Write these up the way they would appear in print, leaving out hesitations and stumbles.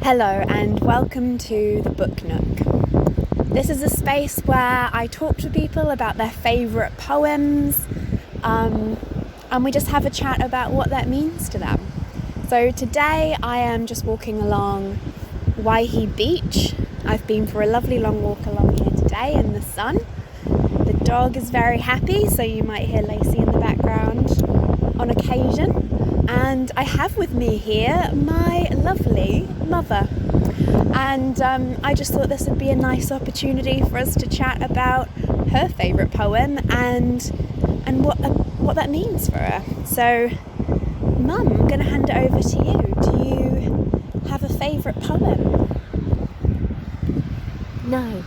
Hello and welcome to the Book Nook. This is a space where I talk to people about their favourite poems and we just have a chat about what that means to them. So today I am just walking along Waihi Beach. I've been for a lovely long walk along here today in the sun. The dog is very happy, so you might hear Lacey in the background on occasion. And I have with me here my lovely mother. And I just thought this would be a nice opportunity for us to chat about her favourite poem and what that means for her. So, Mum, I'm going to hand it over to you. Do you have a favourite poem? No.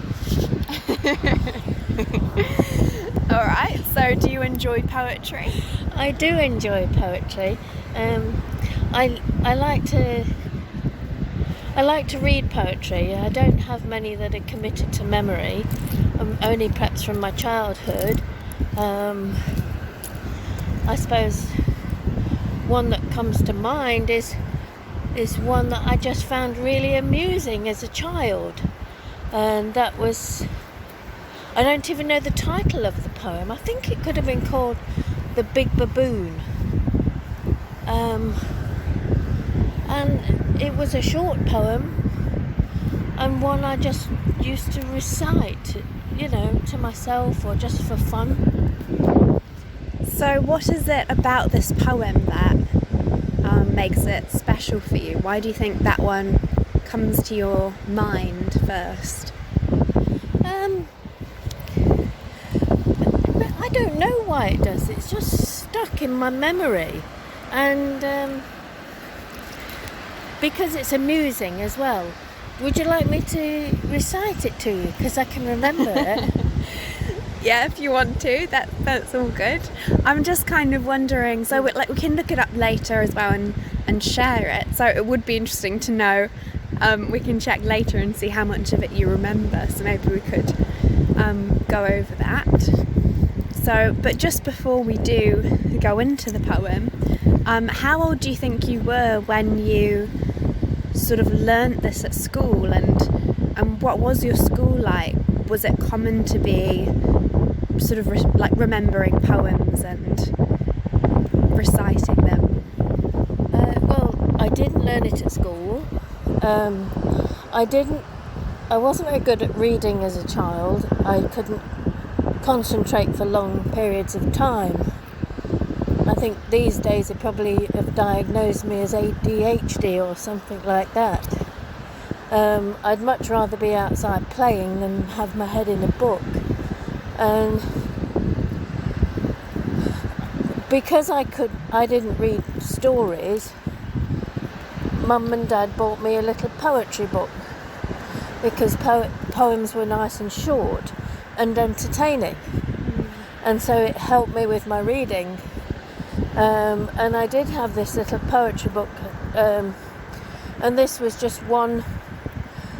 Alright, so do you enjoy poetry? I do enjoy poetry. I like to read poetry. I don't have many that are committed to memory, only perhaps from my childhood. I suppose one that comes to mind is one that I just found really amusing as a child, and that was, I don't even know the title of the poem. I think it could have been called The Big Baboon. And it was a short poem and one I just used to recite, to myself or just for fun. So what is it about this poem that makes it special for you? Why do you think that one comes to your mind first? I don't know why it does. It's just stuck in my memory, and because it's amusing as well. Would you like me to recite it to you? Because I can remember it. Yeah, if you want to, that's all good. I'm just kind of wondering, so we can look it up later as well and share it. So it would be interesting to know. We can check later and see how much of it you remember. So maybe we could go over that. So, but just before we do go into the poem, how old do you think you were when you sort of learnt this at school, and what was your school like? Was it common to be sort of remembering poems and reciting them? Well, I didn't learn it at school. I wasn't very good at reading as a child. I couldn't concentrate for long periods of time. I think these days they probably have diagnosed me as ADHD or something like that. I'd much rather be outside playing than have my head in a book. And because I didn't read stories, Mum and Dad bought me a little poetry book because poems were nice and short and entertaining. And so it helped me with my reading. And I did have this little poetry book, and this was just one.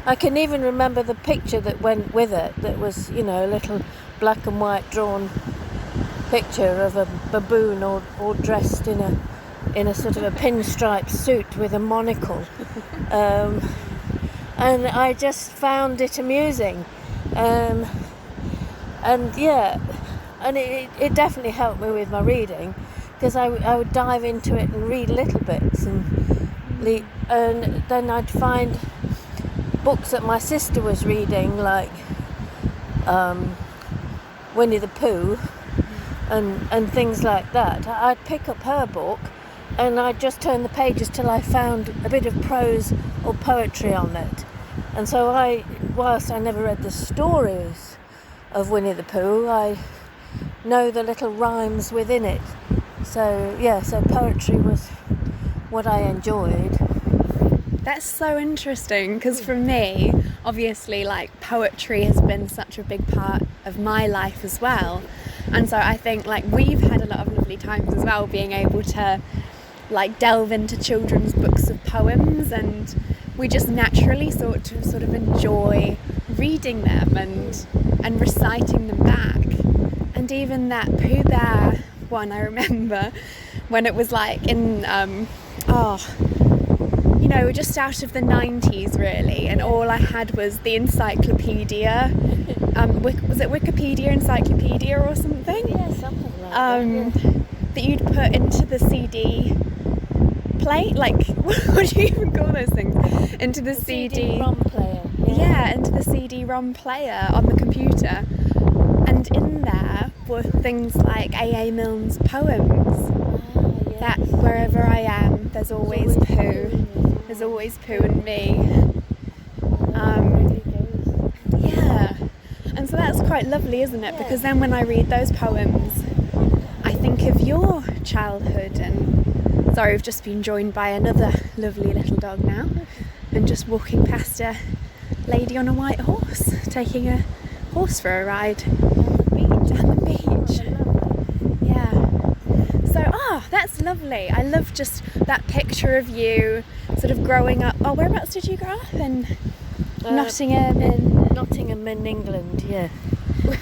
I can even remember the picture that went with it, that was, a little black and white drawn picture of a baboon all dressed in a sort of a pinstripe suit with a monocle. And I just found it amusing. And it definitely helped me with my reading, because I would dive into it and read little bits, and then I'd find books that my sister was reading, like Winnie the Pooh and things like that. I'd pick up her book and I'd just turn the pages till I found a bit of prose or poetry on it. And so whilst I never read the stories of Winnie the Pooh, I know the little rhymes within it. So poetry was what I enjoyed. That's so interesting, because for me, obviously, poetry has been such a big part of my life as well. And so I think we've had a lot of lovely times as well, being able to delve into children's books of poems, and we just naturally sort of enjoy reading them and reciting them back. And even that Pooh Bear one, I remember when it was in just out of the 90s really, and all I had was the encyclopedia. Was it Wikipedia Encyclopedia or something? Yeah, something like that. Yeah. That you'd put into the CD plate, like what do you even call those things? Into the CD-ROM player. Yeah, into the CD-ROM player on the computer. And in there were things like A.A. Milne's poems. Yes. That wherever I am, there's always poo. There's always poo and me. Yeah. And so that's quite lovely, isn't it? Yeah. Because then when I read those poems, I think of your childhood. And sorry, we've just been joined by another lovely little dog now, and just walking past a lady on a white horse, taking a horse for a ride down the beach. Yeah. So, that's lovely. I love just that picture of you sort of growing up. Oh, whereabouts did you grow up? In Nottingham in England, yeah.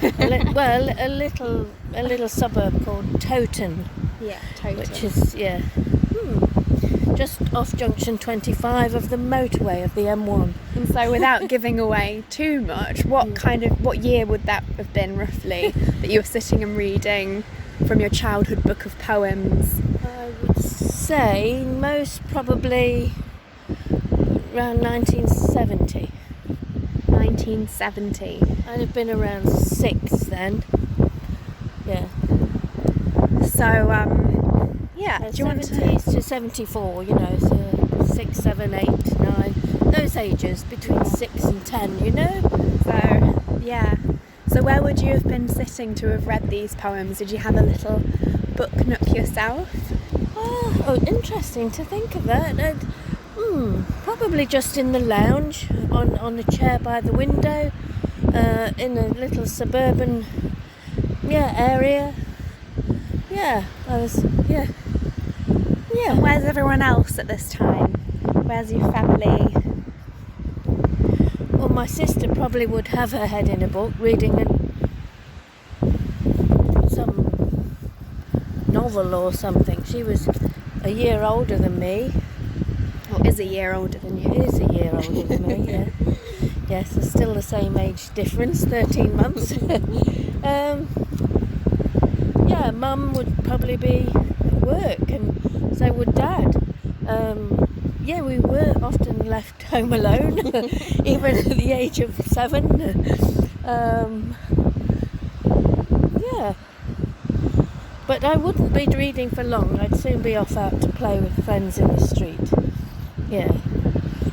a little suburb called Towton. Yeah, Towton. Which is, just off junction 25 of the motorway of the M1. And so, without giving away too much, what year would that have been roughly that you were sitting and reading from your childhood book of poems? I would say most probably around 1970. 1970. I'd have been around 6 then. Yeah. So, yeah. Do you want 70s to 74, so 6, 7, 8, 9, those ages between 6 and 10, So, yeah. So where would you have been sitting to have read these poems? Did you have a little book nook yourself? Oh, interesting to think of that. Probably just in the lounge, on a chair by the window, in a little suburban, area. Yeah, I was, yeah. And where's everyone else at this time? Where's your family? Well, my sister probably would have her head in a book, reading some novel or something. She was a year older than me. Or is a year older than you? Is a year older than me, yeah. Yes, there's still the same age difference, 13 months. Mum would probably be at work, and so would Dad. We were often left home alone, even at the age of 7. But I wouldn't be reading for long. I'd soon be off out to play with friends in the street. Yeah,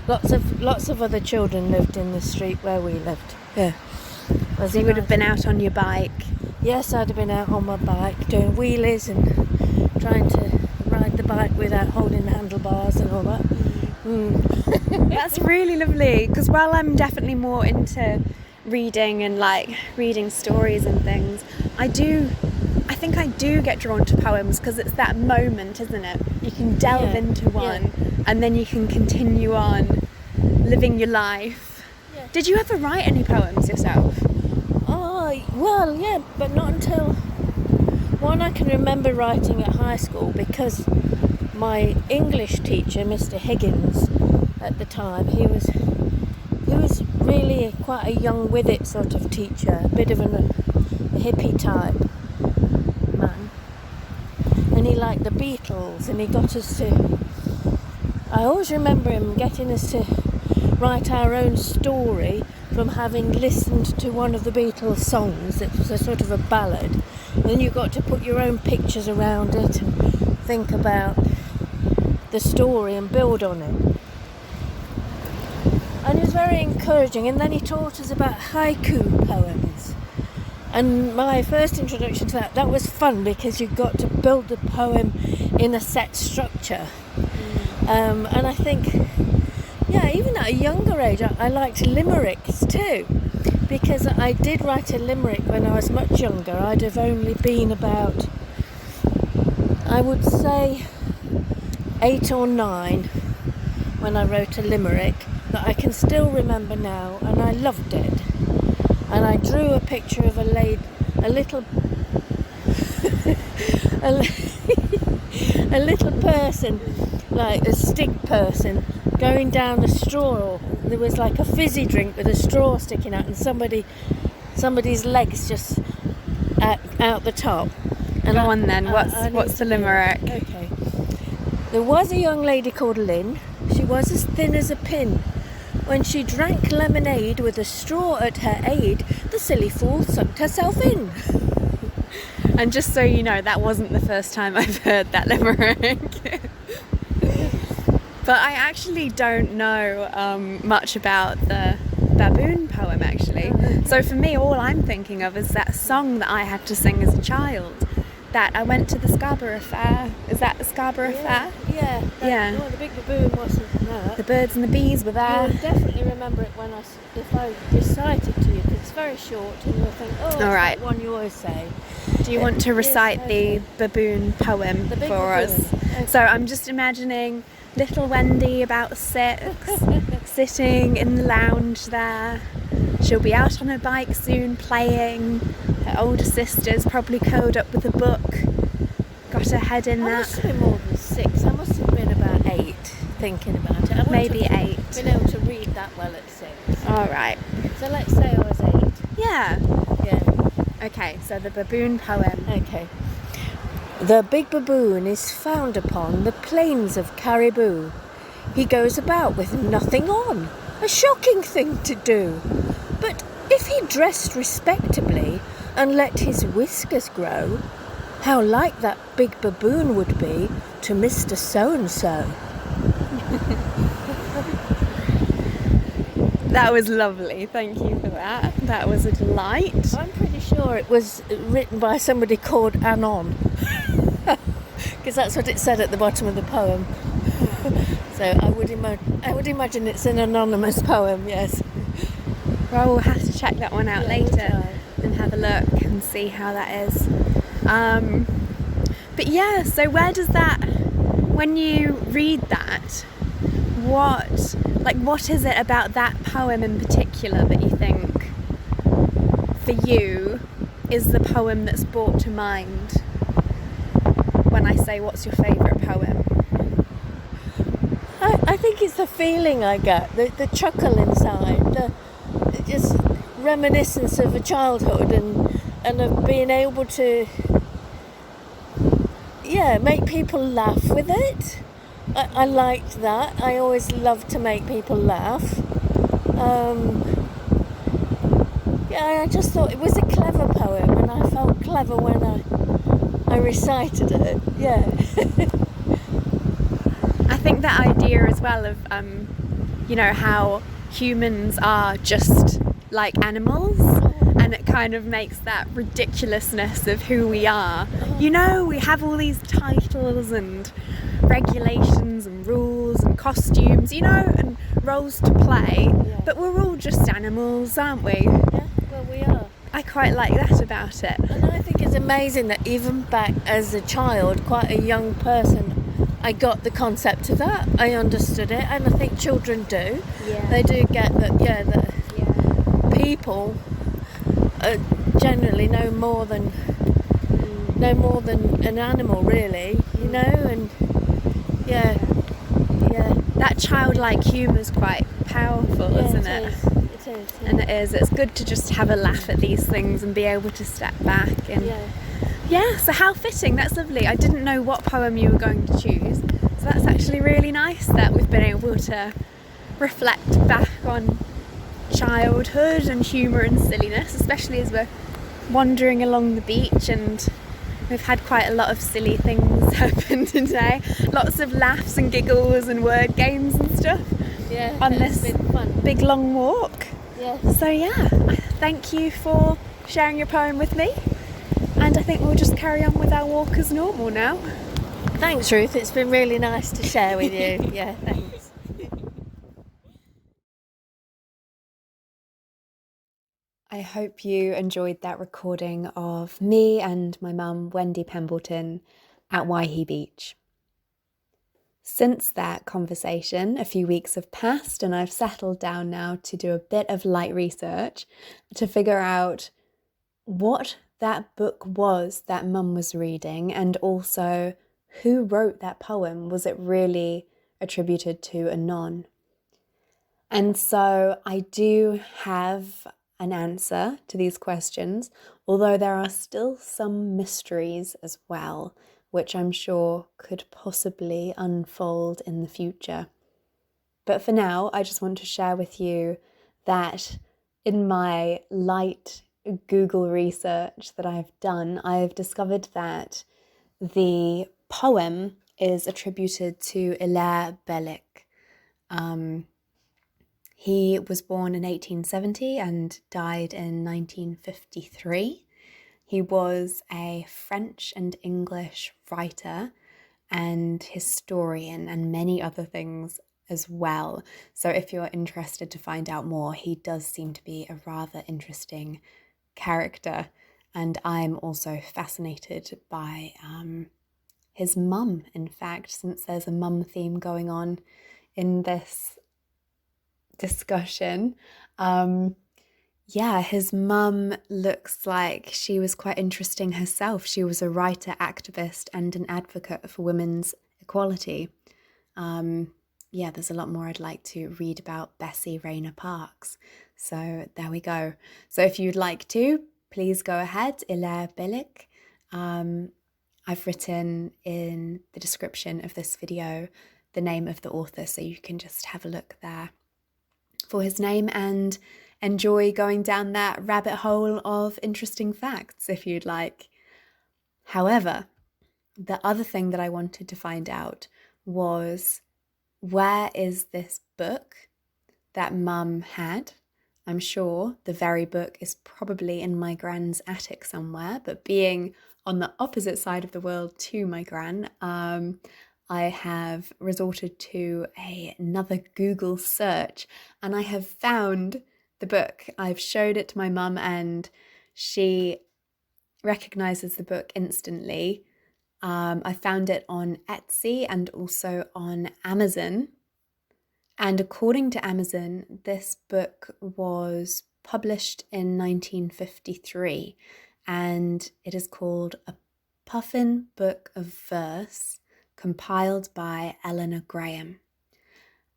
lots of other children lived in the street where we lived. Yeah. So you would have been out on your bike? Yes, I'd have been out on my bike doing wheelies and trying to ride the bike without holding the handlebars and all that. That's really lovely, because while I'm definitely more into reading and reading stories and things, I think I do get drawn to poems because it's that moment, isn't it? You can delve into one and then you can continue on living your life. Yeah. Did you ever write any poems yourself? Well, yeah, but not until one I can remember writing at high school, because my English teacher, Mr. Higgins, at the time, he was really quite a young with it sort of teacher, a bit of a hippie type man, and he liked the Beatles, and he got us to, I always remember him getting us to write our own story from having listened to one of the Beatles songs. It was a sort of a ballad. Then you got to put your own pictures around it and think about the story and build on it. And it was very encouraging. And then he taught us about haiku poems. And my first introduction to that was fun, because you got to build the poem in a set structure. And I think, even at a younger age, I liked limericks too, because I did write a limerick when I was much younger. I'd have only been about, I would say, 8 or 9 when I wrote a limerick that I can still remember now, and I loved it. And I drew a picture of a little a little person like a stick person going down a straw. There was like a fizzy drink with a straw sticking out, and somebody's legs just out the top. And go on then. What's the limerick? Okay. There was a young lady called Lynn. She was as thin as a pin. When she drank lemonade with a straw at her aid, the silly fool sucked herself in. And just so you know, that wasn't the first time I've heard that limerick. But I actually don't know much about the baboon poem, actually. So for me, all I'm thinking of is that song that I had to sing as a child. That I went to the Scarborough Fair. Is that the Scarborough Fair? Yeah. Yeah. The Big Baboon wasn't that. The birds and the bees were there. You'll definitely remember it if I recite it to you, because it's very short, and you'll think, oh, it's right. that one you always say. Do you want to recite the baboon poem for us? Okay. So I'm just imagining little Wendy, about 6, sitting in the lounge there. She'll be out on her bike soon, playing. Her older sister's probably curled up with a book, got her head in I that. must have been more than 6. I must have been about 8, thinking about it. I Maybe 8. Been able to read that well at 6. All right. So let's say I was 8. Yeah. Yeah. Okay, so the baboon poem. Okay. The big baboon is found upon the plains of Caribou. He goes about with nothing on, a shocking thing to do. But if he dressed respectably and let his whiskers grow, how like that big baboon would be to Mr. So-and-so. That was lovely, thank you for that. That was a delight. I'm pretty sure it was written by somebody called Anon, because that's what it said at the bottom of the poem. So I would imagine it's an anonymous poem, yes. Well, we'll have to check that one out later and have a look and see how that is. But yeah, so where does that, when you read that, what is it about that poem in particular that you think, for you, is the poem that's brought to mind when I say what's your favourite poem? I think it's the feeling I get, the chuckle inside, the just reminiscence of a childhood and of being able to make people laugh with it. I liked that. I always loved to make people laugh. I just thought it was a clever poem, and I felt clever when I recited it. Yeah. I think that idea as well of how humans are just like animals, and it kind of makes that ridiculousness of who we are. We have all these titles and regulations and rules and costumes, and roles to play, but we're all just animals, aren't we? Yeah, well, we are. I quite like that about it. And I think it's amazing that even back as a child, quite a young person, I got the concept of that. I understood it, and I think children do. Yeah. They do get that. People generally know more than an animal, really. And that childlike humour is quite powerful, isn't it? It is. Yeah. And it is. It's good to just have a laugh at these things and be able to step back and. Yeah, so how fitting, that's lovely. I didn't know what poem you were going to choose, so that's actually really nice that we've been able to reflect back on childhood and humour and silliness, especially as we're wandering along the beach, and we've had quite a lot of silly things happen today. Lots of laughs and giggles and word games and stuff on this big long walk. Yeah. So thank you for sharing your poem with me. And I think we'll just carry on with our walk as normal now. Thanks, Ruth. It's been really nice to share with you. Yeah, thanks. I hope you enjoyed that recording of me and my mum, Wendy Pembleton, at Waihi Beach. Since that conversation, a few weeks have passed, and I've settled down now to do a bit of light research to figure out what that book was that Mum was reading, and also who wrote that poem? Was it really attributed to a non? And so I do have an answer to these questions, although there are still some mysteries as well, which I'm sure could possibly unfold in the future. But for now, I just want to share with you that in my light Google research that I've done, I've discovered that the poem is attributed to Hilaire Belloc. He was born in 1870 and died in 1953. He was a French and English writer and historian and many other things as well. So if you're interested to find out more, he does seem to be a rather interesting character. And I'm also fascinated by his mum, in fact, since there's a mum theme going on in this discussion. His mum looks like she was quite interesting herself. She was a writer, activist, and an advocate for women's equality. There's a lot more I'd like to read about Bessie Rayner Parkes. So there we go. So if you'd like to, please go ahead, Hilaire Belloc. I've written in the description of this video the name of the author, so you can just have a look there for his name and enjoy going down that rabbit hole of interesting facts if you'd like. However, the other thing that I wanted to find out was, where is this book that Mum had? I'm sure the very book is probably in my gran's attic somewhere, but being on the opposite side of the world to my gran, I have resorted to another Google search and I have found the book. I've showed it to my mum and she recognises the book instantly. I found it on Etsy and also on Amazon. And according to Amazon, this book was published in 1953 and it is called A Puffin Book of Verse, compiled by Eleanor Graham.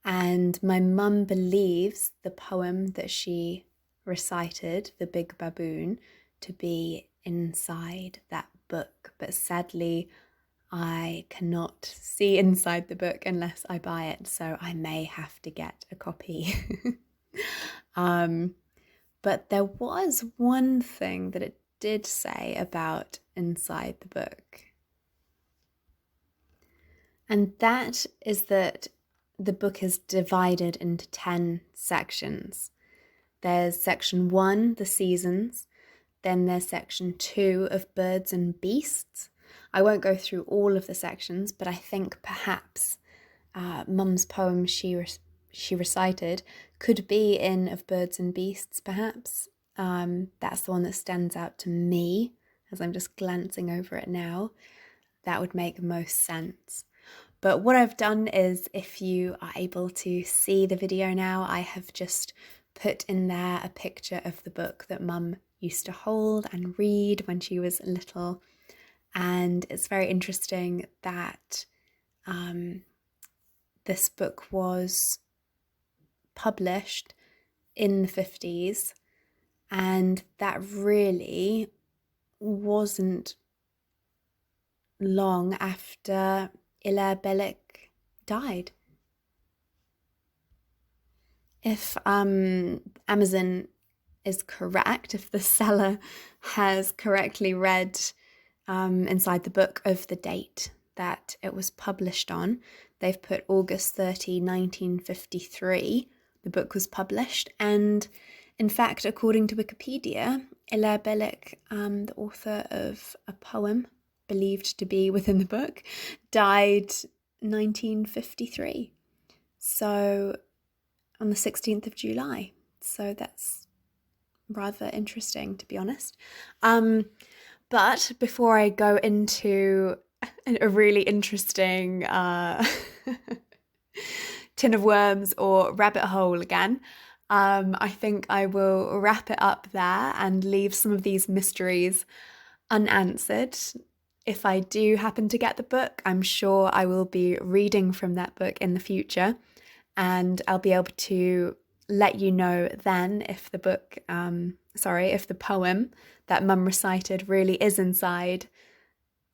And my mum believes the poem that she recited, The Big Baboon, to be inside that book. But sadly, I cannot see inside the book unless I buy it, so I may have to get a copy. But there was one thing that it did say about inside the book. And that is that the book is divided into 10 sections. There's section 1, the seasons. Then there's section 2 of birds and beasts. I won't go through all of the sections, but I think perhaps Mum's poem she recited could be in Of Birds and Beasts, perhaps. That's the one that stands out to me as I'm just glancing over it now. That would make most sense. But what I've done is, if you are able to see the video now, I have just put in there a picture of the book that Mum used to hold and read when she was little. And it's very interesting that this book was published in the 50s, and that really wasn't long after Hilaire Belloc died. If Amazon is correct, if the seller has correctly read inside the book of the date that it was published on, they've put August 30, 1953, the book was published. And in fact, according to Wikipedia, Hilaire Belloc, the author of a poem believed to be within the book, died 1953. So on the 16th of July. So that's rather interesting, to be honest. But before I go into a really interesting tin of worms or rabbit hole again, I think I will wrap it up there and leave some of these mysteries unanswered if I do happen to get the book, I'm sure I will be reading from that book in the future, and I'll be able to let you know then if the book, if the poem that Mum recited really is inside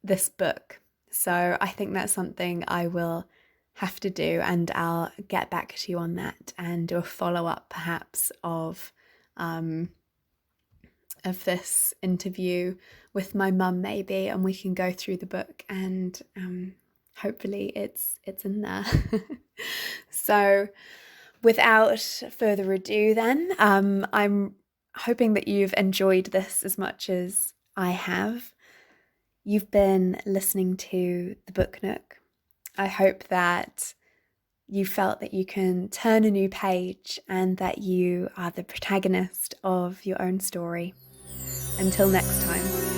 this book. So I think that's something I will have to do, and I'll get back to you on that and do a follow-up perhaps of this interview with my mum maybe, and we can go through the book and hopefully it's in there. So without further ado then, I'm hoping that you've enjoyed this as much as I have. You've been listening to the Book Nook. I hope that you felt that you can turn a new page and that you are the protagonist of your own story. Until next time.